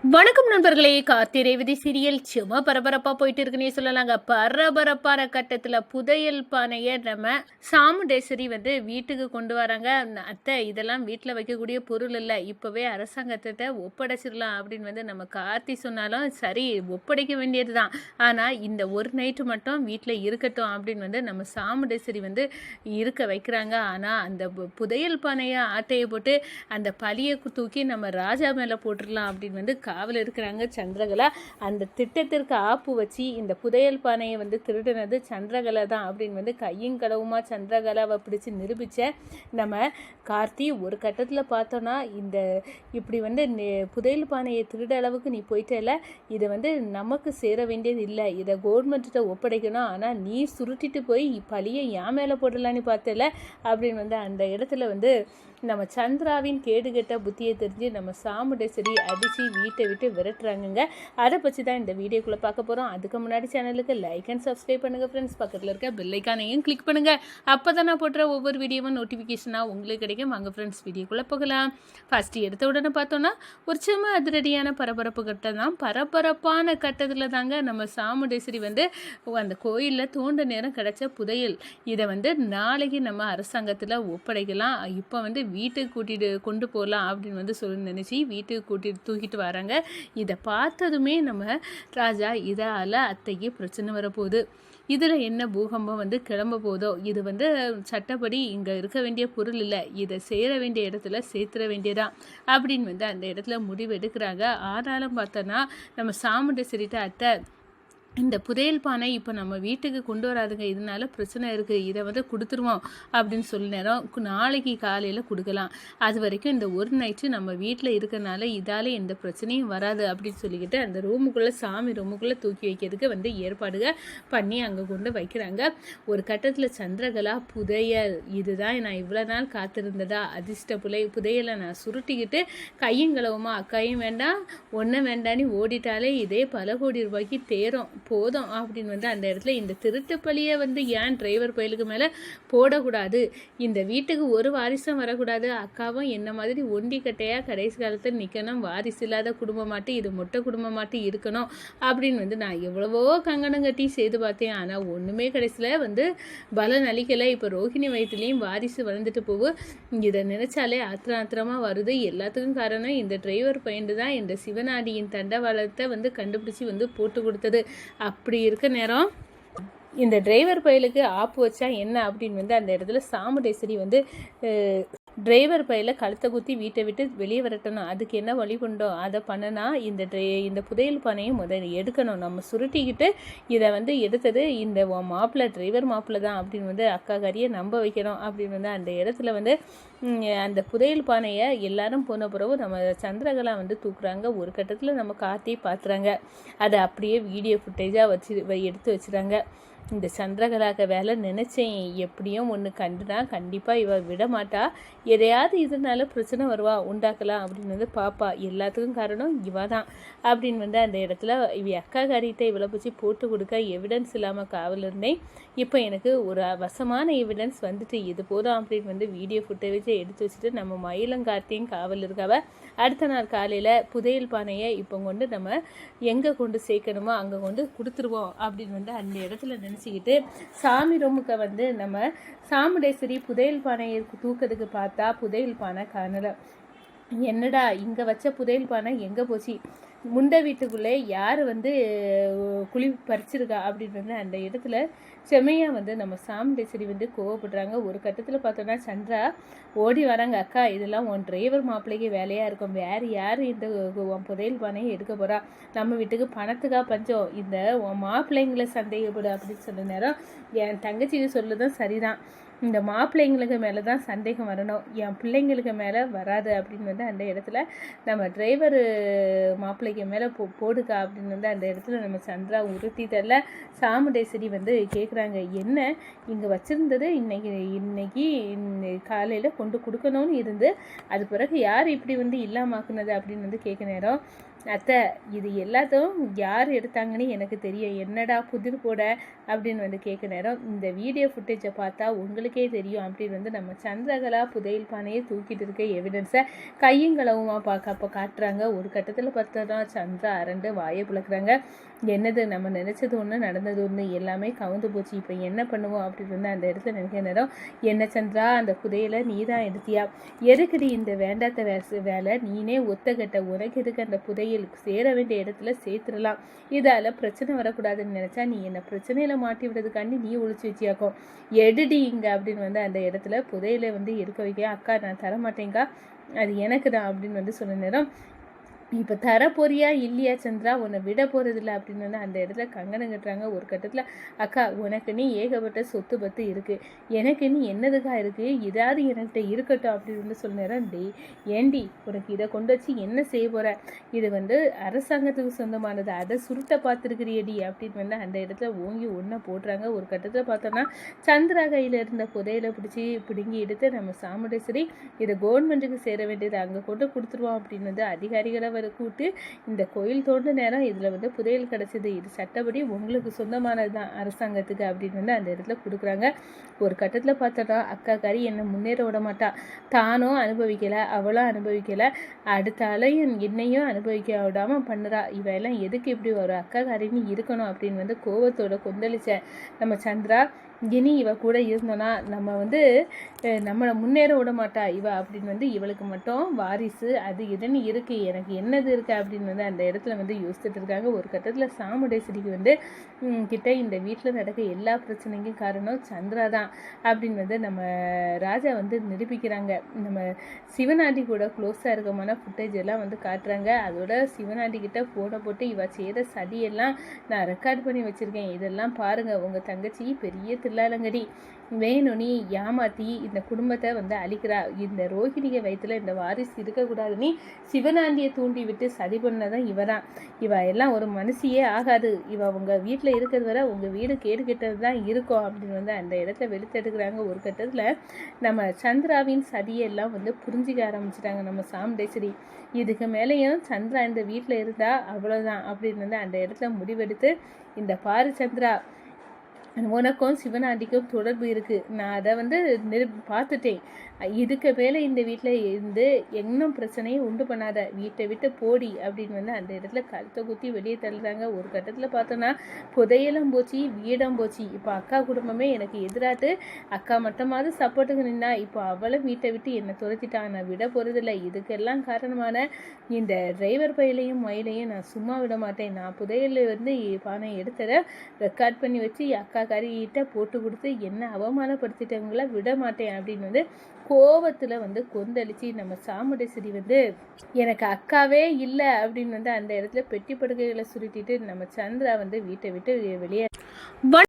வணக்கம் நண்பர்களே. கார்த்தி ரேவதி சீரியல் சும்மா பரபரப்பா போயிட்டு இருக்குன்னே சொல்லலாங்க. பரபரப்பான கட்டத்துல புதையல் பானைய நம்ம சாமுண்டேஸ்வரி வீட்டுக்கு கொண்டு வராங்க. அத்தை, இதெல்லாம் வீட்டுல வைக்கக்கூடிய பொருள் இல்ல, இப்பவே அரசாங்கத்தை ஒப்படைச்சிடலாம் அப்படின்னு நம்ம கார்த்தி சொன்னாலும் சரி, ஒப்படைக்க வேண்டியதுதான். ஆனா இந்த ஒரு நைட்டு மட்டும் வீட்டுல இருக்கட்டும் அப்படின்னு நம்ம சாமுண்டேஸ்வரி இருக்க வைக்கிறாங்க. ஆனா அந்த புதையல் பானைய ஆட்டையை போட்டு அந்த பழியை தூக்கி நம்ம ராஜா மேல போட்டுடலாம் அப்படின்னு காவல் இருக்கிறாங்க சந்திரகலா. அந்த திட்டத்திற்கு ஆப்பு வச்சு இந்த புதையல் பானையை திருடினது சந்திரகலா தான் அப்படின்னு கையும் களவுமா சந்திரகலாவை பிடிச்சி நிரூபித்த நம்ம கார்த்தி ஒரு கட்டத்தில் பார்த்தோன்னா, இந்த இப்படி புதையல் பானையை திருட அளவுக்கு நீ போயிட்டல, இதை நமக்கு சேர வேண்டியது இல்லை, இதை கவர்மெண்ட்டிட்ட ஒப்படைக்கணும், ஆனால் நீ சுருட்டிட்டு போய் பழியை என் மேலே போடலான்னு பார்த்தல அப்படின்னு அந்த இடத்துல நம்ம சந்திராவின் கேடுகெட்ட புத்தியை தெரிஞ்சு நம்ம சாமுண்டேஸ்வரி அடித்து வீட்டை விட்டு விரட்டுறாங்கங்க. அதை பற்றி தான் இந்த வீடியோக்குள்ளே பார்க்க போகிறோம். அதுக்கு முன்னாடி சேனலுக்கு லைக் அண்ட் சப்ஸ்கிரைப் பண்ணுங்கள் ஃப்ரெண்ட்ஸ். பக்கத்தில் இருக்க பெல்லைக்கானையும் கிளிக் பண்ணுங்கள். அப்போ தான் நான் போடுற ஒவ்வொரு வீடியோவும் நோட்டிஃபிகேஷனாக உங்களுக்கு கிடைக்கும். வாங்க ஃப்ரெண்ட்ஸ், வீடியோக்குள்ளே போகலாம். ஃபஸ்ட்டு எடுத்த உடனே பார்த்தோன்னா ஒரு சும்மா அதிரடியான பரபரப்பு கட்டம் தான். பரபரப்பான கட்டத்தில் தாங்க நம்ம சாமுண்டேஸ்வரி அந்த கோயிலில் தோண்ட நேரம் கிடச்ச புதையல் இதை நாளைக்கு நம்ம அரசாங்கத்தில் ஒப்படைக்கலாம், இப்போ வீட்டுக்கு கொண்டு போகலாம் அப்படின்னு சொல்லி நினச்சி வீட்டுக்கு தூக்கிட்டு வராங்க. இதை பார்த்ததுமே நம்ம ராஜா, இதால் அத்தைக்கு பிரச்சனை வரப்போகுது, இதில் என்ன பூகம்பம் கிளம்ப போதோ, இது சட்டப்படி இங்கே இருக்க வேண்டிய பொருள் இல்லை, இதை சேர வேண்டிய இடத்துல சேர்த்துற வேண்டியதான் அப்படின்னு அந்த இடத்துல முடிவு எடுக்கிறாங்க. ஆனாலும் பார்த்தோன்னா நம்ம சாமுண்டேஸ்வரிட்ட, அத்தை, இந்த புதையல் பானை இப்போ நம்ம வீட்டுக்கு கொண்டு வராதுங்க, இதனால பிரச்சனை இருக்குது, இதை கொடுத்துருவோம் அப்படின்னு சொல்லி நேரம் நாளைக்கு காலையில் கொடுக்கலாம், அது வரைக்கும் இந்த ஒரு நைட்டு நம்ம வீட்டில் இருக்கிறனால இதால் எந்த பிரச்சனையும் வராது அப்படின்னு சொல்லிக்கிட்டு அந்த ரூமுக்குள்ளே, சாமி ரூமுக்குள்ளே தூக்கி வைக்கிறதுக்கு ஏற்பாடுகள் பண்ணி அங்கே கொண்டு வைக்கிறாங்க. ஒரு கட்டத்தில் சந்திரகலா, புதையல் இதுதான் நான் இவ்வளோ நாள் காத்திருந்ததா, அதிர்ஷ்ட புதையலை நான் சுருட்டிக்கிட்டு கையுங்களவுமா, அக்காயும் வேண்டாம் ஒன்றும் வேண்டான்னு ஓடிட்டாலே இதே பல கோடி ரூபாய்க்கு தேரும் போதும் அப்படின்னு அந்த இடத்துல இந்த திருட்டு பழியை ஏன் டிரைவர் பயலுக்கு மேலே போடக்கூடாது, இந்த வீட்டுக்கு ஒரு வாரிசும் வரக்கூடாது, அக்காவும் என்ன மாதிரி ஒண்டி கட்டையாக கடைசி காலத்தில் நிற்கணும், வாரிசு இல்லாத குடும்பமாட்டி இது மொட்டை குடும்பமாட்டி இருக்கணும் அப்படின்னு நான் எவ்வளவோ கங்கணம் கட்டி செய்து பார்த்தேன். ஆனால் ஒன்றுமே கடைசியில் பலன் அளிக்கலை. இப்போ ரோஹிணி வயிற்றுலேயும் வாரிசு வளர்ந்துட்டு போகும், இதை நினைச்சாலே ஆத்திரமாக வருது. எல்லாத்துக்கும் காரணம் இந்த டிரைவர் பையன் தான் இந்த சிவநாடியின் தண்டவாளத்தை கண்டுபிடிச்சி போட்டு கொடுத்தது. அப்படி இருக்க நேரம் இந்த டிரைவர் பயலுக்கு ஆப்பு வச்சா என்ன அப்படின்னு அந்த இடத்துல சாமுண்டேஸ்வரி டிரைவர் பையில கழுத்தை குத்தி வீட்டை விட்டு வெளியே வரட்டணும், அதுக்கு என்ன வழி கொண்டோம் அதை பண்ணனா இந்த புதையல் பானையும் முதல்ல எடுக்கணும், நம்ம சுருட்டிக்கிட்டு இதை எடுத்தது இந்த மாப்பிள்ளை, டிரைவர் மாப்பிள்ளை தான் அப்படின்னு அக்கா கறியை நம்ப வைக்கணும் அப்படின்னு அந்த இடத்துல அந்த புதையல் பானையை எல்லாரும் போன பிறகு நம்ம சந்திரகலா தூக்குறாங்க. ஒரு கட்டத்தில் நம்ம கார்த்தியை பார்த்துறாங்க, அதை அப்படியே வீடியோ ஃபுட்டேஜாக எடுத்து வச்சுறாங்க. இந்த சந்திரகலாக வேலை நினச்சேன், எப்படியும் ஒன்று கண்டுனா கண்டிப்பாக இவ விட மாட்டா, எதையாவது இதனால பிரச்சனை வருவா உண்டாக்கலாம் அப்படின்னு பாப்பா, எல்லாத்துக்கும் காரணம் இவ தான் அப்படின்னு அந்த இடத்துல இவ அக்கா காரிட்ட இவளை பிடிச்சி போட்டு கொடுக்க எவிடன்ஸ் இல்லாமல் காவல் இருந்தேன். இப்போ எனக்கு ஒரு வசமான எவிடன்ஸ் இது போதும் அப்படின்னு வீடியோ ஃபுட்டேஜை எடுத்து வச்சுட்டு நம்ம மயிலங்கார்த்தியும் காவல் இருக்காவ. அடுத்த நாள் காலையில் புதையல் பானையை இப்போ நம்ம எங்கே கொண்டு சேர்க்கணுமோ அங்கே கொண்டு கொடுத்துருவோம் அப்படின்னு அந்த இடத்துல நினச்சிக்கிட்டு சாமி ரூமுக்கு நம்ம சாமுண்டேஸ்வரி புதையல் பானையை தூக்கிறதுக்கு பார்த்தா புதையல் பானை காணலை. என்னடா இங்கே வச்ச புதையல் பானை எங்கே போச்சு, முண்டை வீட்டுக்குள்ளே யார் குழி பறிச்சிருக்கா அப்படின்னு அந்த இடத்துல செம்மையாக நம்ம சாமுண்டேஸ்வரி கோவப்படுறாங்க. ஒரு கட்டத்தில் பார்த்தோன்னா சந்திரா ஓடி வராங்க, அக்கா இதெல்லாம் உன் டிரைவர் மாப்பிள்ளைக்கு வேலையாக இருக்கும், வேறு யார் இந்த புதையல் பானையை எடுக்க போகிறா, நம்ம வீட்டுக்கு பணத்துக்காக பஞ்சம், இந்த உன் மாப்பிள்ளைங்களை சந்தேகப்படு அப்படின்னு சொன்ன நேரம் என் தங்கச்சிக்கு சொல்லுதான் சரிதான், இந்த மாப்பிள்ளைங்களுக்கு மேலே தான் சந்தேகம் வரணும், என் பிள்ளைங்களுக்கு மேலே வராது அப்படின்னு அந்த இடத்துல நம்ம டிரைவர் மாப்பிள்ளைக்கு மேலே போடுக்கா அப்படின்னு அந்த இடத்துல நம்ம சந்திரா உருட்டி தரல. சாமுண்டேஸ்வரி கேட்குறாங்க, என்ன இங்கே வச்சுருந்தது இன்னைக்கு காலையில் கொண்டு கொடுக்கணும்னு இருந்து அது பிறகு யார் இப்படி இல்லாமாக்குனது அப்படின்னு கேட்க நேரம் அத்தை இது எல்லாத்தையும் யார் எடுத்தாங்கன்னு எனக்கு தெரியும், என்னடா புதிர் போட அப்படின்னு வந்து கேட்க நேரம் இந்த வீடியோ ஃபுட்டேஜை பார்த்தா உங்களுக்கே தெரியும் அப்படின்னு வந்து நம்ம சந்திரகலா புதையல் பானையை தூக்கிட்டு இருக்க எவிடன்ஸை கையும் களவுமா அப்போ காட்டுறாங்க. ஒரு கட்டத்தில் பார்த்தோன்னா சந்திரா அரண்டு வாயை பிளக்குறாங்க. என்னது நம்ம நினச்சது ஒன்று நடந்தது ஒன்று எல்லாமே கவுந்து போச்சு, இப்போ என்ன பண்ணுவோம் அப்படின்னு வந்து அந்த இடத்துல நினைக்கிற நேரம், என்ன சந்திரா அந்த புதையலை நீ தான் எடுத்தியா, எதுக்குடி இந்த வேண்டாத்த வேலை, நீனே ஒத்தகட்ட, உனக்கு எதுக்கு அந்த புதையல், சேர வேண்டிய இடத்துல சேர்த்துடலாம், இதால் பிரச்சனை வரக்கூடாதுன்னு நினச்சா நீ என்ன பிரச்சனையில் மாட்டி விடுறதுக்காண்டி நீ ஒழிச்சு வச்சியாக்கும், எடுடி இங்கே அப்படின்னு வந்து அந்த இடத்துல புதையலை வந்து எடுக்க வைக்க, அக்கா நான் தரமாட்டேங்க்கா அது எனக்கு தான் அப்படின்னு வந்து சொன்ன நேரம், இப்போ தர போறியா இல்லையா சந்திரா, உன்னை விட போகிறதில்ல அப்படின்னு வந்து அந்த இடத்துல கங்கணம் கட்டுறாங்க. ஒரு கட்டத்தில் அக்கா உனக்கு நீ ஏகப்பட்ட சொத்து பத்து இருக்குது, எனக்கு நீ என்னதுக்கா இருக்குது, இதாவது என்கிட்ட இருக்கட்டும் அப்படின்னு வந்து சொல்ல நேரம், ஏண்டி உனக்கு இதை கொண்டு வச்சு என்ன செய்ய போகிற, இது வந்து அரசாங்கத்துக்கு சொந்தமானது, அதை சுருட்ட பார்த்துருக்கிறியடி அப்படின்னு வந்து அந்த இடத்துல ஓங்கி ஒன்றை போடுறாங்க. ஒரு கட்டத்தில் பார்த்தோன்னா சந்திரா கையில் இருந்த புதையில பிடுங்கி எடுத்து நம்ம சாமுண்டேஸ்வரி இதை கவர்மெண்ட்டுக்கு சேர வேண்டியது அங்கே கொண்டு கொடுத்துருவோம் அப்படின்னு வந்து அதிகாரிகளை கூட்டு இந்த கோயில் தோண்ட நேரம் இதில் வந்து புதையல் கிடச்சிது, இது சட்டப்படி உங்களுக்கு சொந்தமானது தான் அரசாங்கத்துக்கு அப்படின்னு வந்து அந்த இடத்துல கொடுக்குறாங்க. ஒரு கட்டத்தில் பார்த்தோன்னா அக்காக்காரி என்னை முன்னேற விட மாட்டா, தானும் அனுபவிக்கலை அவளும் அனுபவிக்கலை, அடுத்த அலையும் என்னையும் அனுபவிக்க விடாமல் பண்ணுறா, இவையெல்லாம் எதுக்கு இப்படி ஒரு அக்காக்காரின்னு இருக்கணும் அப்படின்னு வந்து கோபத்தோட கொந்தளிச்ச நம்ம சந்திரா, இனி இவ கூட இருந்தோன்னா நம்ம வந்து நம்மளை முன்னேற விட மாட்டா இவ அப்படின்னு வந்து இவளுக்கு மட்டும் வாரிசு அது இதுன்னு இருக்குது, எனக்கு என்னது இருக்குது அப்படின்னு வந்து அந்த இடத்துல வந்து யோசிச்சுட்டு இருக்காங்க. ஒரு கட்டத்தில் சாமுண்டேஸ்வரிக்கு வந்து கிட்ட இந்த வீட்டில் நடக்க எல்லா பிரச்சனைக்கும் காரணம் சந்திரா தான் அப்படின்னு வந்து நம்ம ராஜா வந்து நிரூபிக்கிறாங்க. நம்ம சிவனாண்டி கூட க்ளோஸாக இருக்கமான ஃபுட்டேஜ் எல்லாம் வந்து காட்டுறாங்க. அதோட சிவனாண்டி கிட்ட ஃபோனை போட்டு இவ செய்கிற சதியெல்லாம் நான் ரெக்கார்ட் பண்ணி வச்சுருக்கேன், இதெல்லாம் பாருங்கள், உங்கள் தங்கச்சி பெரிய தில்லாலங்கடி வேணும் நீ ஏமாற்றி இந்த குடும்பத்தை வந்து அழிக்கிறா, இந்த ரோஹிணியை வயிற்றுல இந்த வாரிசு இருக்கக்கூடாதுன்னு சிவனாண்டியை தூண்டி விட்டு சதி பண்ணதான் இவ தான், இவ எல்லாம் ஒரு மனுஷியே ஆகாது, இவ உங்கள் வீட்டில் இருக்கிறது வரை உங்கள் வீடு கேடு கெட்டது தான் இருக்கும் அப்படின்னு வந்து அந்த இடத்த வெளுத்தெடுக்கிறாங்க. ஒரு கட்டத்தில் நம்ம சந்திராவின் சதியெல்லாம் வந்து புரிஞ்சிக்க ஆரம்பிச்சிட்டாங்க நம்ம சாமுண்டேஸ்வரி, இதுக்கு மேலேயும் சந்திரா இந்த வீட்டில் இருந்தால் அவ்வளோதான் அப்படின்னு வந்து அந்த இடத்துல முடிவெடுத்து, இந்த பாரு சந்திரா உனக்கும் சிவனாண்டிக்கும் தொடர்பு இருக்குது, நான் அதை வந்து பார்த்துட்டேன், இதுக்கு மேலே இந்த வீட்டில் இருந்து இன்னும் பிரச்சனையை உண்டு பண்ணாத, வீட்டை விட்டு போடி அப்படின்னு வந்து அந்த இடத்துல கழுத்தை குத்தி வெளியே தள்ளுறாங்க. ஒரு கட்டத்தில் பார்த்தோன்னா புதையலும் போச்சு வீடம் போச்சு, இப்போ அக்கா குடும்பமே எனக்கு எதிராட்டு, அக்கா மட்டுமாவது சப்போர்ட்டுக்கு நின்னா, இப்போ அவளும் வீட்டை விட்டு என்னை துரத்திட்டான், நான் விட போகிறதில்ல, இதுக்கெல்லாம் காரணமான இந்த டிரைவர் பையிலையும் மயிலையும் நான் சும்மா விட மாட்டேன், நான் புதையல் வந்து பானை எடுத்ததை ரெக்கார்ட் பண்ணி வச்சு அக்கா கறிகிட்ட போட்டு கொடுத்து என்ன அவமானப்படுத்திட்டவங்கள விட மாட்டேன் அப்படின்னு வந்து கோபத்தில் வந்து கொந்தளிச்சு நம்ம சாமுண்டேஸ்வரி வந்து எனக்கு அக்காவே இல்லை அப்படின்னு வந்து அந்த இடத்துல பெட்டி படுக்கைகளை சுருட்டிட்டு நம்ம சந்திரா வந்து வீட்டை விட்டு வெளியே